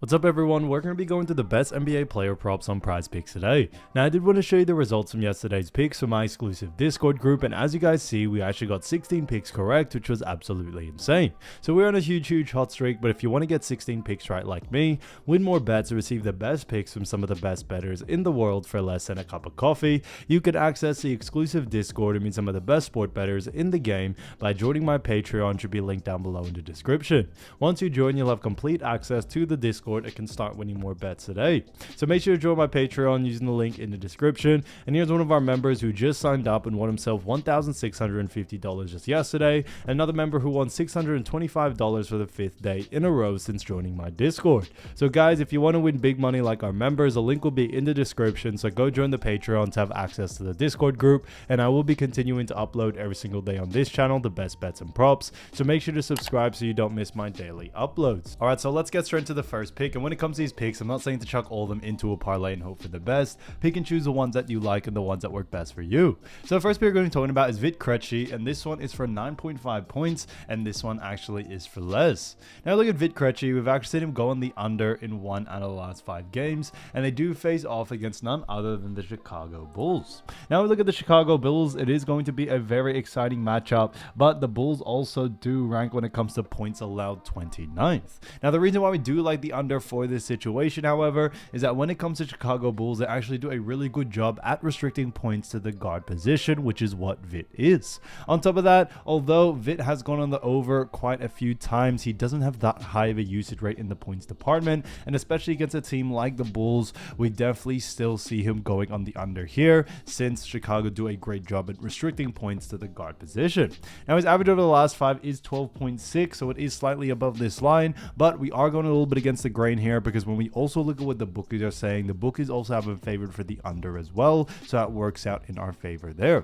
What's up everyone, we're going to be going through the best NBA player props on Prizepicks today. Now I did want to show you the results from yesterday's picks for my exclusive Discord group, and as you guys see, we actually got 16 picks correct, which was absolutely insane. So we're on a huge hot streak, but if you want to get 16 picks right like me, win more bets, and receive the best picks from some of the best bettors in the world for less than a cup of coffee, you could access the exclusive Discord and meet some of the best sport bettors in the game by joining my Patreon, which should be linked down below in the description. Once you join, you'll have complete access to the Discord and can start winning more bets today. So make sure to join my Patreon using the link in the description. And here's one of our members who just signed up and won himself $1,650 just yesterday. Another member who won $625 for the 5th day in a row since joining my Discord. So guys, if you want to win big money like our members, the link will be in the description. So go join the Patreon to have access to the Discord group. And I will be continuing to upload every single day on this channel the best bets and props. So make sure to subscribe so you don't miss my daily uploads. Alright, so let's get straight into the first pick. And when it comes to these picks, I'm not saying to chuck all of them into a parlay and hope for the best. Pick and choose the ones that you like and the ones that work best for you. So the first pick we're going to be talking about is Vit Krejci, and this one is for 9.5 points, and this one actually is for less. Now look at Vit Krejci, we've actually seen him go on the under in 1 out of the last 5 games, and they do face off against none other than the Chicago Bulls. Now we look at the Chicago Bulls, it is going to be a very exciting matchup, but the Bulls also do rank when it comes to points allowed 29th. Now the reason why we do like the under for this situation, however, is that when it comes to Chicago Bulls, they actually do a really good job at restricting points to the guard position, which is what Vit is. On top of that, although Vit has gone on the over quite a few times, he doesn't have that high of a usage rate in the points department, and especially against a team like the Bulls, we definitely still see him going on the under here, since Chicago do a great job at restricting points to the guard position. Now his average over the last 5 is 12.6, so it is slightly above this line, but we are going a little bit against the grain here, because when we also look at what the bookies are saying, the bookies also have him favored for the under as well, so that works out in our favor there.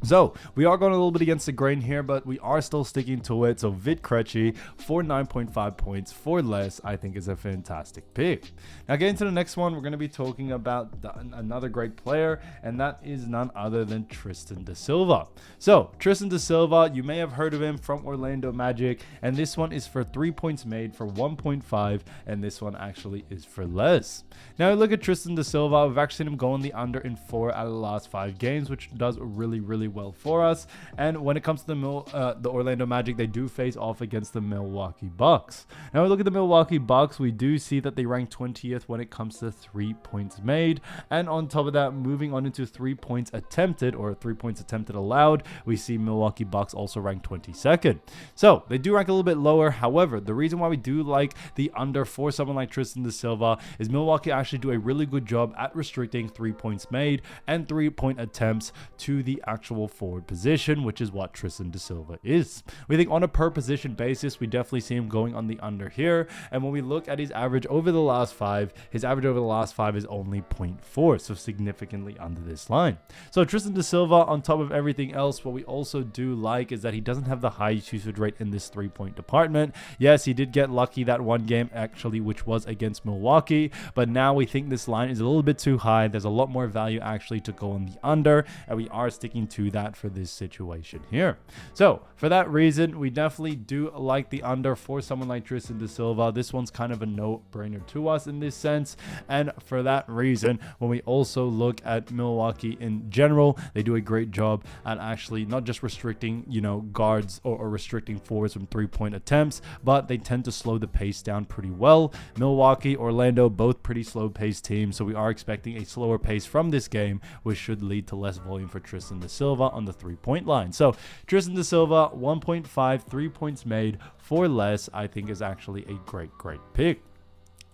So we are going a little bit against the grain here, but we are still sticking to it. So Vit Krejci for 9.5 points for less, I think is a fantastic pick. Now getting to the next one, we're going to be talking about another great player, and that is none other than Tristan da Silva. So Tristan da Silva, you may have heard of him from Orlando Magic, and this one is for 3 points made for 1.5, and this one actually is for less. Now look at Tristan da Silva, we've actually seen him go on the under in 4 out of the last 5 games, which does really well for us. And when it comes to the Orlando Magic, they do face off against the Milwaukee Bucks. Now we look at the Milwaukee Bucks, we do see that they rank 20th when it comes to 3 points made, and on top of that, moving on into 3 points attempted, or 3 points attempted allowed, we see Milwaukee Bucks also rank 22nd. So they do rank a little bit lower. However, the reason why we do like the under for someone like Tristan da Silva is Milwaukee actually do a really good job at restricting 3 points made and 3-point attempts to the actual forward position, which is what Tristan da Silva is. We think on a per position basis, we definitely see him going on the under here. And when we look at his average over the last 5, his average over the last 5 is only 0.4, so significantly under this line. So Tristan da Silva, on top of everything else, what we also do like is that he doesn't have the highest usage rate in this 3-point department. Yes, he did get lucky that one game actually, which was against Milwaukee, but now we think this line is a little bit too high. There's a lot more value actually to go on the under, and we are sticking to that for this situation here. So for that reason, we definitely do like the under for someone like Tristan da Silva. This one's kind of a no-brainer to us in this sense, and for that reason, when we also look at Milwaukee in general, they do a great job at actually not just restricting, guards or restricting forwards from 3-point attempts, but they tend to slow the pace down pretty well. Milwaukee, Orlando, both pretty slow-paced teams, so we are expecting a slower pace from this game, which should lead to less volume for Tristan da Silva on the 3-point line. So Tristan da Silva, 1.5, 3 points made for less, I think is actually a great pick.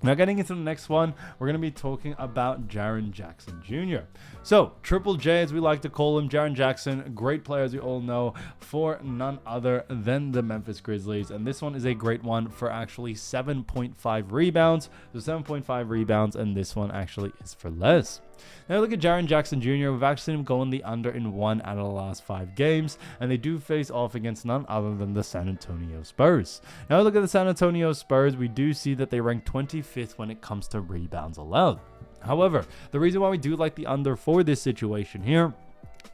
Now getting into the next one, we're going to be talking about Jaren Jackson Jr. So Triple J, as we like to call him, Jaren Jackson, great player as you all know, for none other than the Memphis Grizzlies. And this one is a great one for actually 7.5 rebounds. So 7.5 rebounds, and this one actually is for less. Now look at Jaren Jackson Jr. We've actually seen him go on the under in 1 out of the last 5 games, and they do face off against none other than the San Antonio Spurs. Now look at the San Antonio Spurs. We do see that they rank 25th when it comes to rebounds allowed. However, the reason why we do like the under for this situation here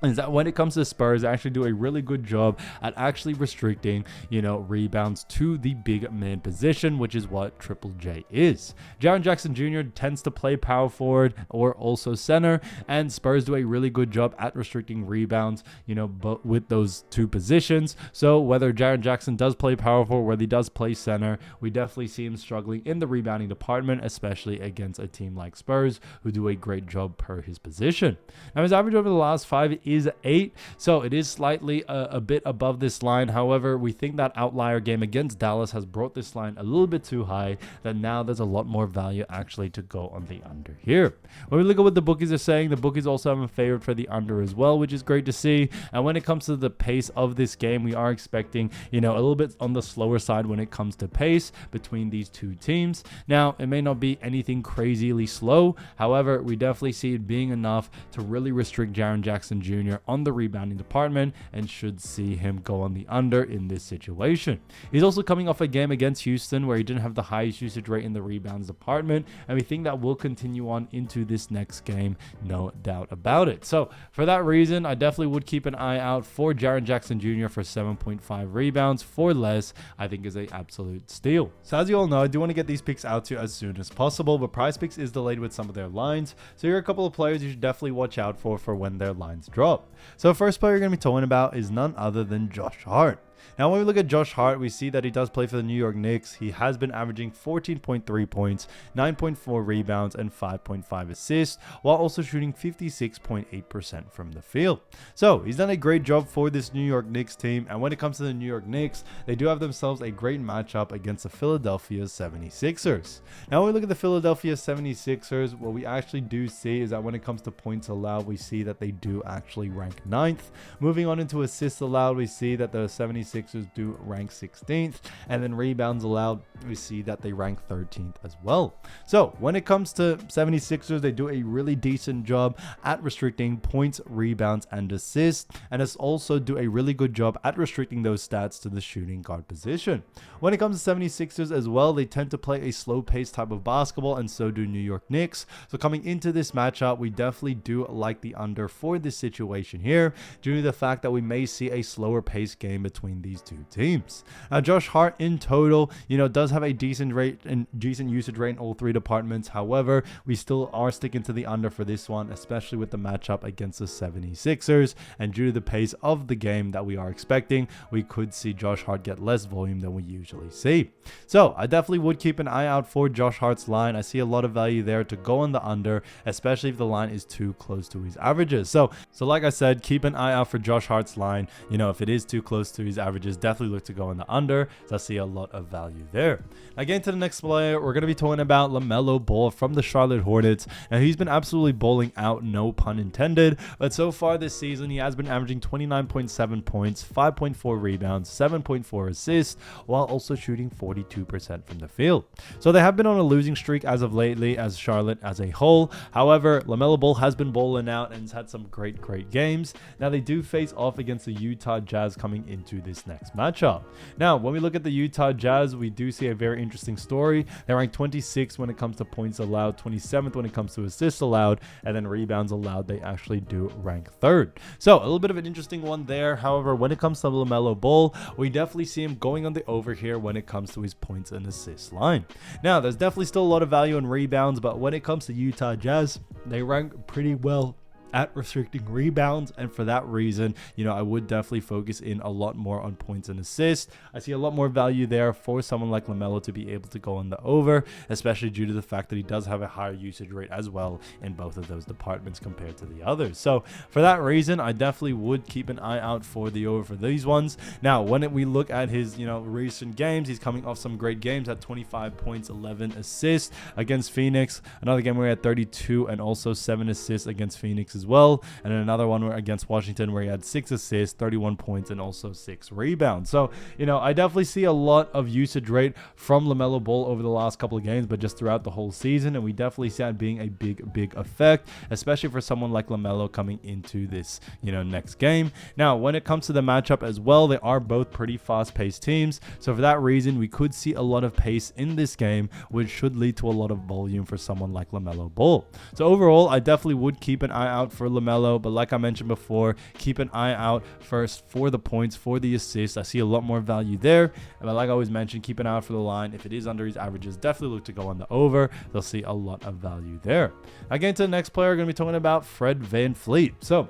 is that when it comes to Spurs, they actually do a really good job at actually restricting, rebounds to the big man position, which is what Triple J is. Jaren Jackson Jr. tends to play power forward or also center, and Spurs do a really good job at restricting rebounds, but with those two positions. So whether Jaren Jackson does play power forward, whether he does play center, we definitely see him struggling in the rebounding department, especially against a team like Spurs, who do a great job per his position. Now, his average over the last 5 is 8, so it is slightly a bit above this line. However, we think that outlier game against Dallas has brought this line a little bit too high, that now there's a lot more value actually to go on the under here. When we look at what the bookies are saying, the bookies also have a favorite for the under as well, which is great to see. And when it comes to the pace of this game, we are expecting, a little bit on the slower side when it comes to pace between these two teams. Now, it may not be anything crazily slow. However, we definitely see it being enough to really restrict Jaren Jackson Jr. on the rebounding department, and should see him go on the under in this situation. He's also coming off a game against Houston where he didn't have the highest usage rate in the rebounds department, and we think that will continue on into this next game, no doubt about it. So for that reason, I definitely would keep an eye out for Jaren Jackson Jr. for 7.5 rebounds for less. I think is an absolute steal. So as you all know, I do want to get these picks out to you as soon as possible, but Prizepicks is delayed with some of their lines, so here are a couple of players you should definitely watch out for when their lines drop. So first player you're going to be talking about is none other than Josh Hart. Now, when we look at Josh Hart, we see that he does play for the New York Knicks. He has been averaging 14.3 points, 9.4 rebounds, and 5.5 assists, while also shooting 56.8% from the field. So he's done a great job for this New York Knicks team. And when it comes to the New York Knicks, they do have themselves a great matchup against the Philadelphia 76ers. Now, when we look at the Philadelphia 76ers, what we actually do see is that when it comes to points allowed, we see that they do actually rank 9th. Moving on into assists allowed, we see that the 76ers do rank 16th, and then rebounds allowed, we see that they rank 13th as well. So when it comes to 76ers, they do a really decent job at restricting points, rebounds, and assists, and also do a really good job at restricting those stats to the shooting guard position. When it comes to 76ers as well, they tend to play a slow-paced type of basketball, and so do New York Knicks. So coming into this matchup, we definitely do like the under for this situation here, due to the fact that we may see a slower paced game between these two teams. Now, Josh Hart in total, does have a decent rate and decent usage rate in all three departments. However, we still are sticking to the under for this one, especially with the matchup against the 76ers. And due to the pace of the game that we are expecting, we could see Josh Hart get less volume than we usually see. So I definitely would keep an eye out for Josh Hart's line. I see a lot of value there to go on the under, especially if the line is too close to his averages. So like I said, keep an eye out for Josh Hart's line. If it is too close to his averages, definitely look to go on the under. So I see a lot of value there. Now, getting to the next player, we're going to be talking about LaMelo Ball from the Charlotte Hornets. Now, he's been absolutely balling out, no pun intended, but so far this season, he has been averaging 29.7 points, 5.4 rebounds, 7.4 assists, while also shooting 42% from the field. So they have been on a losing streak as of lately as Charlotte as a whole. However, LaMelo Ball has been balling out and has had some great games. Now, they do face off against the Utah Jazz coming into this next matchup. Now, when we look at the Utah Jazz, we do see a very interesting story. They rank 26th when it comes to points allowed, 27th when it comes to assists allowed, and then rebounds allowed, they actually do rank 3rd. So a little bit of an interesting one there. However, when it comes to LaMelo Ball, we definitely see him going on the over here when it comes to his points and assists line. Now, there's definitely still a lot of value in rebounds, but when it comes to Utah Jazz, they rank pretty well at restricting rebounds, and for that reason, I would definitely focus in a lot more on points and assists. I see a lot more value there for someone like LaMelo to be able to go on the over, especially due to the fact that he does have a higher usage rate as well in both of those departments compared to the others. So for that reason, I definitely would keep an eye out for the over for these ones. Now, when we look at his recent games, he's coming off some great games at 25 points, 11 assists against Phoenix. Another game where he had 32 and also 7 assists against Phoenix as well, and then another one against Washington where he had 6 assists, 31 points, and also 6 rebounds. So I definitely see a lot of usage rate from LaMelo Ball over the last couple of games, but just throughout the whole season, and we definitely see that being a big effect, especially for someone like LaMelo coming into this next game. Now, when it comes to the matchup as well, they are both pretty fast-paced teams, so for that reason, we could see a lot of pace in this game, which should lead to a lot of volume for someone like LaMelo Ball. So overall, I definitely would keep an eye out out for LaMelo, but like I mentioned before, keep an eye out first for the points, for the assists. I see a lot more value there. And like I always mentioned, keep an eye out for the line. If it is under his averages, definitely look to go on the over. They'll see a lot of value there. Again, to the next player, we're going to be talking about Fred VanVleet. So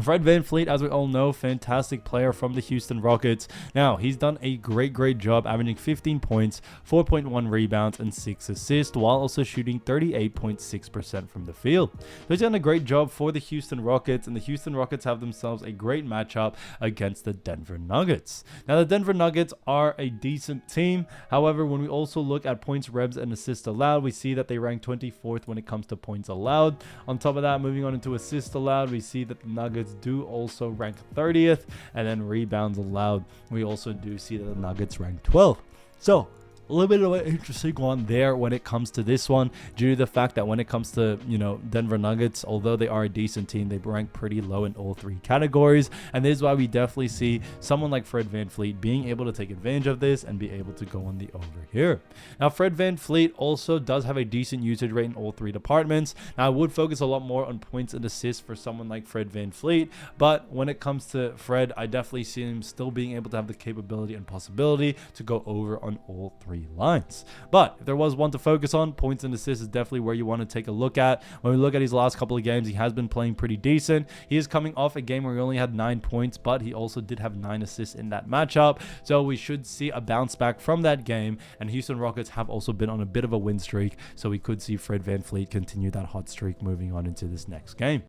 Fred VanVleet, as we all know, fantastic player from the Houston Rockets. Now, he's done a great job, averaging 15 points, 4.1 rebounds, and 6 assists, while also shooting 38.6% from the field. So he's done a great job for the Houston Rockets, and the Houston Rockets have themselves a great matchup against the Denver Nuggets. Now, the Denver Nuggets are a decent team. However, when we also look at points, revs, and assists allowed, we see that they rank 24th when it comes to points allowed. On top of that, moving on into assists allowed, we see that the Nuggets do also rank 30th, and then rebounds allowed, we also do see that the Nuggets rank 12th. So a little bit of an interesting one there when it comes to this one, due to the fact that when it comes to, Denver Nuggets, although they are a decent team, they rank pretty low in all three categories. And this is why we definitely see someone like Fred VanVleet being able to take advantage of this and be able to go on the over here. Now, Fred VanVleet also does have a decent usage rate in all three departments. Now, I would focus a lot more on points and assists for someone like Fred VanVleet, but when it comes to Fred, I definitely see him still being able to have the capability and possibility to go over on all three lines. But if there was one to focus on, points and assists is definitely where you want to take a look at. When we look at his last couple of games, he has been playing pretty decent. He is coming off a game where he only had 9 points, but he also did have 9 assists in that matchup. So we should see a bounce back from that game, and Houston Rockets have also been on a bit of a win streak, so we could see Fred VanVleet continue that hot streak moving on into this next game.